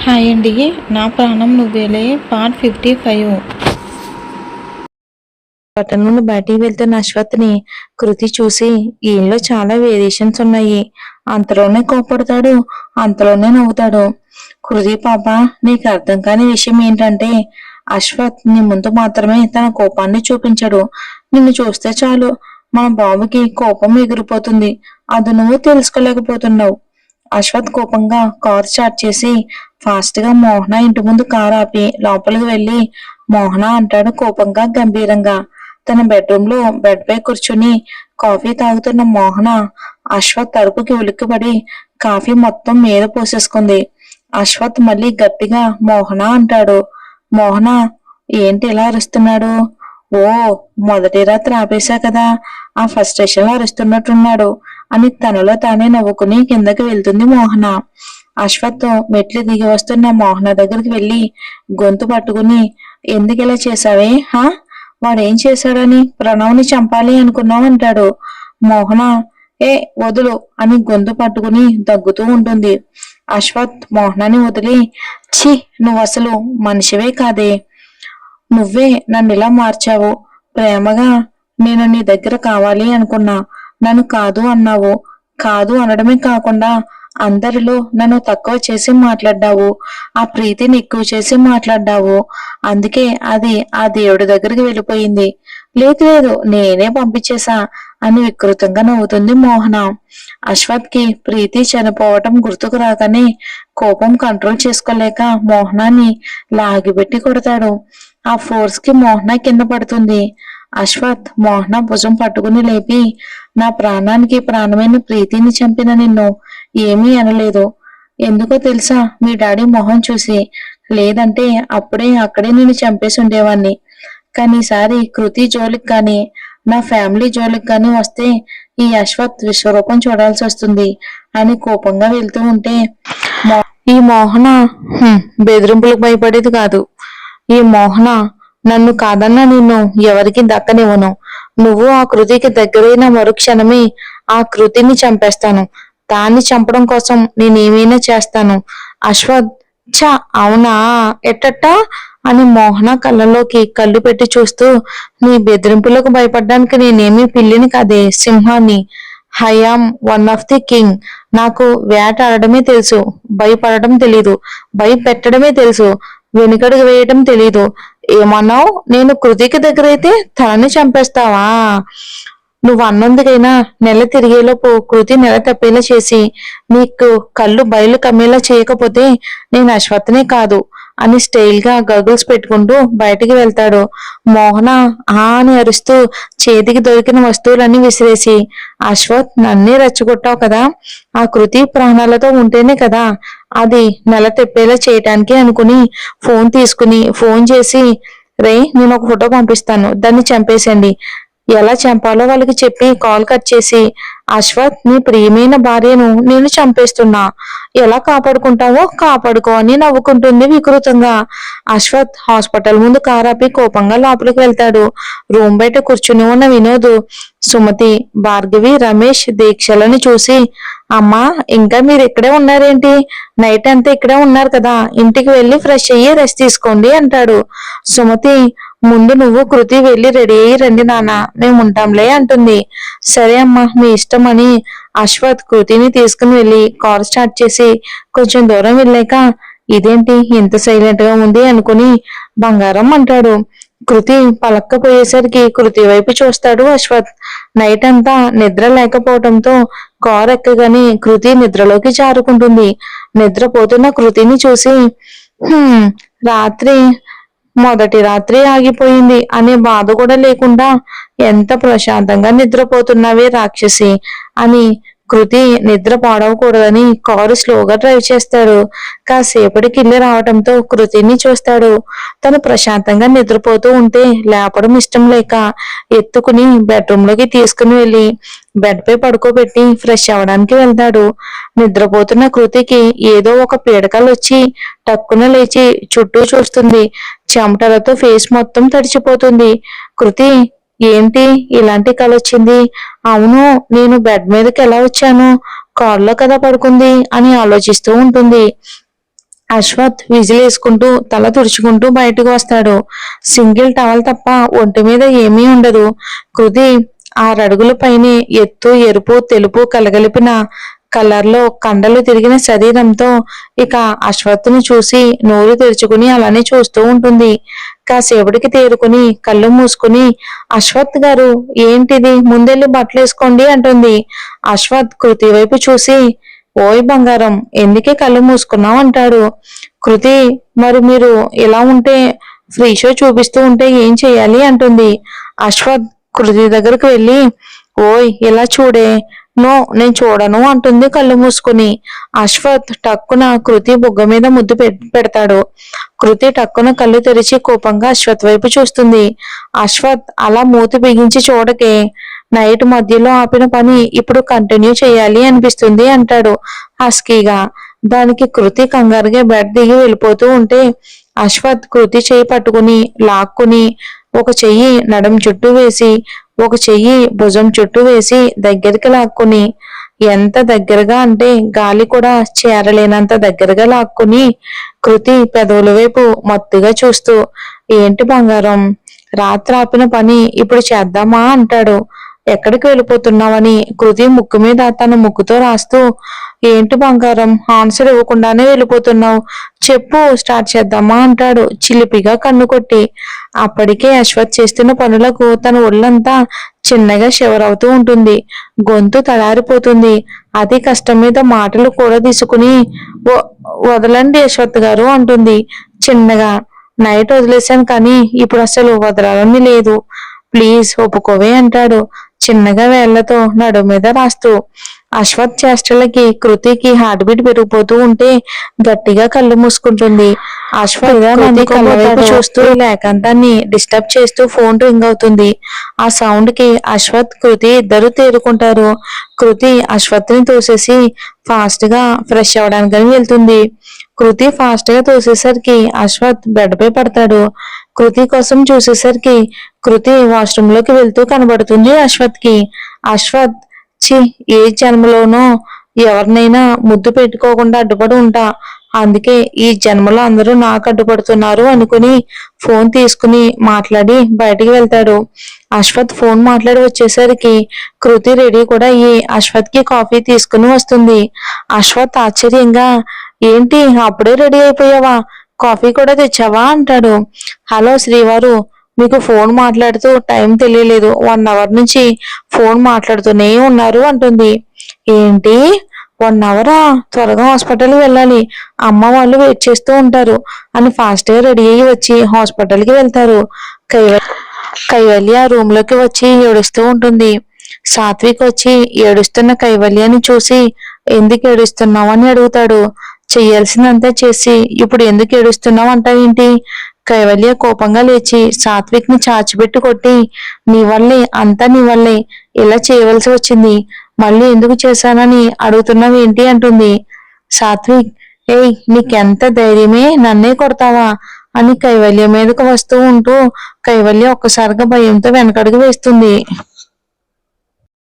Hi అండి. నా ప్రాణం నువ్వేలే పార్ట్ 55. పట్టణం నుండి బయటికి వెళ్తున్న అశ్వత్ని కృతి చూసి ఈయనలో చాలా వేరియేషన్స్ ఉన్నాయి. అంతలోనే కోపడతాడు, అంతలోనే నవ్వుతాడు. కృతి పాప, నీకు అర్థం కాని విషయం ఏంటంటే అశ్వత్ నీ ముందు మాత్రమే తన కోపాన్ని చూపించడు. నిన్ను చూస్తే చాలు మన బాబుకి కోపం ఎగిరిపోతుంది. అది నువ్వు తెలుసుకోలేకపోతున్నావు. అశ్వత్ కోపంగా కార్ స్టార్ట్ చేసి ఫాస్ట్ గా మోహన ఇంటి ముందు కార్ ఆపి లోపలికి వెళ్లి మోహన అంటాడు కోపంగా గంభీరంగా. తన బెడ్రూమ్ లో బెడ్ పై కూర్చుని కాఫీ తాగుతున్న మోహన అశ్వత్ తలుపుకి ఉలిక్కిపడి కాఫీ మొత్తం మీద పోసేసుకుంది. అశ్వత్ మళ్ళీ గట్టిగా మోహన అంటాడు. మోహన ఏంటి ఇలా అరుస్తున్నాడు? ఓ, మొదటి రాత్రి ఆపేశా కదా, ఆ ఫ్రస్ట్రేషన్ లో అరుస్తున్నట్టున్నాడు అని తనలో తానే నవ్వుకుని కిందకి వెళ్తుంది మోహన. అశ్వత్ మెట్లు దిగి వస్తున్న మోహన దగ్గరికి వెళ్లి గొంతు పట్టుకుని, ఎందుకు ఇలా చేశావే? వాడేం చేశాడని ప్రణవ్ని చంపాలి అనుకున్నావు అంటాడు. మోహన ఏ వదులు అని గొంతు పట్టుకుని దగ్గుతూ ఉంటుంది. అశ్వత్ మోహనాన్ని వదిలి, ఛీ, నువ్వు అసలు మనిషివే కాదే, నువ్వే నన్ను ఇలా మార్చావు. ప్రేమగా నేను నీ దగ్గర కావాలి అనుకున్నా, నన్ను కాదు అన్నావు. కాదు అనడమే కాకుండా అందరిలో నన్ను తక్కువ చేసి మాట్లాడ్డావు, ఆ ప్రీతిని ఎక్కువ చేసి మాట్లాడ్డావు. అందుకే అది ఆ దేవుడి దగ్గరికి వెళ్ళిపోయింది. లేదు లేదు, నేనే పంపించేశా అని వికృతంగా నవ్వుతుంది మోహన. అశ్వత్ కి ప్రీతి చనిపోవటం గుర్తుకు రాగానే కోపం కంట్రోల్ చేసుకోలేక మోహనాన్ని లాగిపెట్టి కొడతాడు. ఆ ఫోర్స్ కి మోహన కింద పడుతుంది. అశ్వత్ మోహన భుజం పట్టుకుని లేపి, నా ప్రాణానికి ప్రాణమైన ప్రీతిని చంపిన నిన్ను ఏమీ అనలేదు. ఎందుకో తెలుసా? మీ డాడీ మొహం చూసి. లేదంటే అప్పుడే అక్కడే నేను చంపేసి ఉండేవాణ్ణి. కానీ ఈసారి కృతి జోలికి కానీ నా ఫ్యామిలీ జోలికి కానీ వస్తే ఈ అశ్వత్ విశ్వరూపం చూడాల్సి వస్తుంది అని కోపంగా వెళ్తూ ఉంటే ఈ మోహన బెదిరింపులకు భయపడేది కాదు. ఈ మోహన నన్ను కాదన్నా నిన్ను ఎవరికి దక్కనివ్వను. నువ్వు ఆ కృతికి దగ్గరైన మరుక్షణమే ఆ కృతిని చంపేస్తాను. దాన్ని చంపడం కోసం నేనేమైనా చేస్తాను. అశ్వత్, ఛ, అవునా, ఎట్టట్టా అని మోహన కళ్ళలోకి కళ్ళు పెట్టి చూస్తూ, నీ బెదిరింపులకు భయపడ్డానికి నేనేమీ పిల్లిని కాదే, సింహాన్ని. I'm one of the king. నాకు వేట ఆడడమే తెలుసు, భయపడడం తెలీదు. భయపెట్టడమే తెలుసు, వెనుకడుగు వేయటం తెలీదు. ఏమన్నావు? నేను కృతికి దగ్గరైతే తనని చంపేస్తావా? నువ్వు అన్నందుకైనా నెల తిరిగేలోపు కృతి నెల తప్పేలా చేసి నీకు కళ్ళు బయలు కమ్మేలా చేయకపోతే నేను అశ్వత్నే కాదు అని స్టైల్ గా గగుల్స్ పెట్టుకుంటూ బయటికి వెళ్తాడు. మోహన ఆ అని అరుస్తూ చేతికి దొరికిన వస్తువులన్నీ విసిరేసి, అశ్వత్, నన్నే రెచ్చగొట్టావు కదా, ఆ కృతి ప్రాణాలతో ఉంటేనే కదా అది నెల తెప్పేలా చేయటానికి అనుకుని ఫోన్ తీసుకుని ఫోన్ చేసి, రే, నేను ఒక ఫోటో పంపిస్తాను, దాన్ని చంపేసండి. ఎలా చంపాలో వాళ్ళకి చెప్పి కాల్ కట్ చేసి, అశ్వత్, నీ ప్రియమైన భార్యను నేను చంపేస్తున్నా, ఎలా కాపాడుకుంటావో కాపాడుకో అని నవ్వుకుంటుంది వికృతంగా. అశ్వత్ హాస్పిటల్ ముందు కారాపి కోపంగా లోపలికి వెళ్తాడు. రూమ్ బయట కూర్చుని ఉన్న వినోద్, సుమతి, భార్గవి, రమేష్, దీక్షలని చూసి, అమ్మా, ఇంకా మీరు ఇక్కడే ఉన్నారేంటి? నైట్ అంతా ఇక్కడే ఉన్నారు కదా, ఇంటికి వెళ్ళి ఫ్రెష్ అయ్యి రెస్ట్ తీసుకోండి అంటాడు. సుమతి, ముందు నువ్వు కృతి వెళ్ళి రెడీ అయ్యి రండి నాన్న, మేము ఉంటాంలే అంటుంది. సరే అమ్మా, మీ ఇష్టం అని అశ్వత్ కృతిని తీసుకుని వెళ్ళి కార్ స్టార్ట్ చేసి కొంచెం దూరం వెళ్ళాక, ఇదేంటి ఇంత సైలెంట్ గా ఉంది అనుకుని బంగారం అంటాడు. కృతి పలక్కపోయేసరికి కృతి వైపు చూస్తాడు అశ్వత్. నైట్ అంతా నిద్ర లేకపోవడంతో కార్ ఎక్కగానే కృతి నిద్రలోకి జారుకుంటుంది. నిద్రపోతున్న కృతిని చూసి, రాత్రి మొదటి రాత్రి ఆగిపోయింది అనే బాధ కూడా లేకుండా ఎంత ప్రశాంతంగా నిద్రపోతున్నావే రాక్షసి అని కృతి నిద్ర పాడవకూడదని కారు స్లోగా డ్రైవ్ చేస్తాడు. కాసేపటికి ఇల్లు రావటంతో కృతిని చూస్తాడు. తను ప్రశాంతంగా నిద్రపోతూ ఉంటే లేపడం ఇష్టం లేక ఎత్తుకుని బెడ్రూమ్ లోకి తీసుకుని వెళ్ళి బెడ్ పై పడుకోబెట్టి ఫ్రెష్ అవడానికి వెళ్తాడు. నిద్రపోతున్న కృతికి ఏదో ఒక పీడకలు వచ్చి టక్కున లేచి చుట్టూ చూస్తుంది. చెమటలతో ఫేస్ మొత్తం తడిచిపోతుంది. కృతి, ఏంటి ఇలాంటి కల వచ్చింది? అవును, నేను బెడ్ మీదకి ఎలా వచ్చాను? కారులో కదా పడుకుంది అని ఆలోచిస్తూ ఉంటుంది. అశ్వత్ విజిలేసుకుంటూ తల తుడుచుకుంటూ బయటకు వస్తాడు. సింగిల్ టవల్ తప్ప ఒంటి మీద ఏమీ ఉండదు. కృతి 6 అడుగుల పైనే ఎత్తు, ఎరుపు, తెలుపు కలగలిపిన కలర్లో కండలు తిరిగిన శరీరంతో ఇక అశ్వత్ను చూసి నోరు తెరుచుకుని అలానే చూస్తూ ఉంటుంది. కాసేపటికి తేరుకుని కళ్ళు మూసుకుని, అశ్వత్ గారు ఏంటిది, ముందెళ్ళి బట్టలు వేసుకోండి అంటుంది. అశ్వత్ కృతి వైపు చూసి, ఓయ్ బంగారం, ఎందుకే కళ్ళు మూసుకున్నావు అంటాడు. కృతి, మరి మీరు ఇలా ఉంటే ఫ్రీ షో చూపిస్తూ ఉంటే ఏం చెయ్యాలి అంటుంది. అశ్వత్ కృతి దగ్గరకు వెళ్ళి, ఓయ్ ఇలా చూడే, నో నేను చూడను అంటుంది కళ్ళు మూసుకుని. అశ్వత్ టక్కున కృతి బుగ్గ మీద ముద్దు పెడతాడు. కృతి టక్కున కళ్ళు తెరిచి కోపంగా అశ్వత్ వైపు చూస్తుంది. అశ్వత్ అలా మూతి బిగించి చూడకే, నైట్ మధ్యలో ఆపిన పని ఇప్పుడు కంటిన్యూ చేయాలి అనిపిస్తుంది అంటాడు హస్కీగా. దానికి కృతి కంగారుగా బెడ్ దిగి వెళ్ళిపోతూ ఉంటే అశ్వత్ కృతి చెయ్యి పట్టుకుని లాక్కుని ఒక చెయ్యి నడుం చుట్టూ వేసి ఒక చెయ్యి భుజం చుట్టూ వేసి దగ్గరికి లాక్కుని, ఎంత దగ్గరగా అంటే గాలి కూడా చేరలేనంత దగ్గరగా లాక్కుని కృతి పెదవుల వైపు మత్తుగా చూస్తూ, ఏంటి బంగారం, రాత్రి ఆపిన పని ఇప్పుడు చేద్దామా అంటాడు. ఎక్కడికి వెళ్ళిపోతున్నావని కృతి ముక్కు మీద తన ముక్కుతో రాస్తూ, ఏంటి బంగారం ఆన్సర్ ఇవ్వకుండానే వెళ్ళిపోతున్నావు, చెప్పు స్టార్ట్ చేద్దామా అంటాడు చిలిపిగా కన్ను కొట్టి. అప్పటికే అశ్వత్ చేస్తున్న పనులకు తన ఒళ్ళంతా చిన్నగా షివరవుతూ ఉంటుంది. గొంతు తడారిపోతుంది. అతి కష్టం మీద మాటలు కూడా తీసుకుని, వదలండి అశ్వత్ గారు అంటుంది చిన్నగా. నైట్ వదిలేశాను కానీ ఇప్పుడు అసలు వదలాలని లేదు, ప్లీజ్ ఒప్పుకోవే అంటాడు చిన్నగా వేళ్లతో నడు మీద రాస్తూ. అశ్వత్ చేష్టలకి కృతికి హార్ట్ బీట్ పెరిగిపోతూ ఉంటే గట్టిగా కళ్ళు మూసుకుంటుంది. అశ్వత్ కళ్ళ వైపు చూస్తూ ఏకాంతాన్ని డిస్టర్బ్ చేస్తూ ఫోన్ రింగ్ అవుతుంది. ఆ సౌండ్ కి అశ్వత్ కృతి ఇద్దరు తేరుకుంటారు. కృతి అశ్వత్ ని తోసేసి ఫాస్ట్ గా ఫ్రెష్ అవడానికి వెళ్తుంది. కృతి ఫాస్ట్ గా తోసేసరికి అశ్వత్ బెడ్ పై పడతాడు. కృతి కోసం చూసేసరికి కృతి వాష్రూమ్ లోకి వెళ్తూ కనబడుతుంది అశ్వత్ కి. అశ్వత్, చి, ఏ జన్మలోనో ఎవరినైనా ముద్దు పెట్టుకోకుండా అడ్డుపడి ఉంటా, అందుకే ఈ జన్మలో అందరూ నాకు అడ్డుపడుతున్నారు అనుకుని ఫోన్ తీసుకుని మాట్లాడి బయటికి వెళ్తాడు. అశ్వత్ ఫోన్ మాట్లాడి వచ్చేసరికి కృతి రెడీ కూడా అయ్యి అశ్వత్ కి కాఫీ తీసుకుని వస్తుంది. అశ్వత్ ఆశ్చర్యంగా, ఏంటి అప్పుడే రెడీ అయిపోయావా, కాఫీ కూడా తెచ్చావా అంటాడు. హలో శ్రీవారు, మీకు ఫోన్ మాట్లాడుతూ టైం తెలియలేదు, 1 అవర్ నుంచి ఫోన్ మాట్లాడుతూనే ఉన్నారు అంటుంది. ఏంటి 1 అవరా, త్వరగా హాస్పిటల్కి వెళ్ళాలి, అమ్మ వాళ్ళు వెయిట్ చేస్తూ ఉంటారు అని ఫాస్ట్ గా రెడీ అయ్యి వచ్చి హాస్పిటల్కి వెళ్తారు. కైవల్య రూమ్ లోకి వచ్చి ఏడుస్తూ ఉంటుంది. సాత్విక్ వచ్చి ఏడుస్తున్న కైవల్యాన్ని చూసి ఎందుకు ఏడుస్తున్నావు అని అడుగుతాడు. చెయ్యాల్సిందంతా చేసి ఇప్పుడు ఎందుకు ఏడుస్తున్నావు అంటావేంటి? కైవల్య కోపంగా లేచి సాత్విక్ ని చాచిపెట్టి కొట్టి, నీ వల్లే అంతా నీ వల్లే ఇలా చేయవలసి వచ్చింది, మళ్ళీ ఎందుకు చేశానని అడుగుతున్నావేంటి అంటుంది. సాత్విక్, ఏయ్ నీకెంత ధైర్యమే, నన్నే కొడతావా అని కైవల్య మీదకు వస్తూ ఉంటూ కైవల్య ఒక్కసారిగా భయంతో వెనకడుగు వేస్తుంది.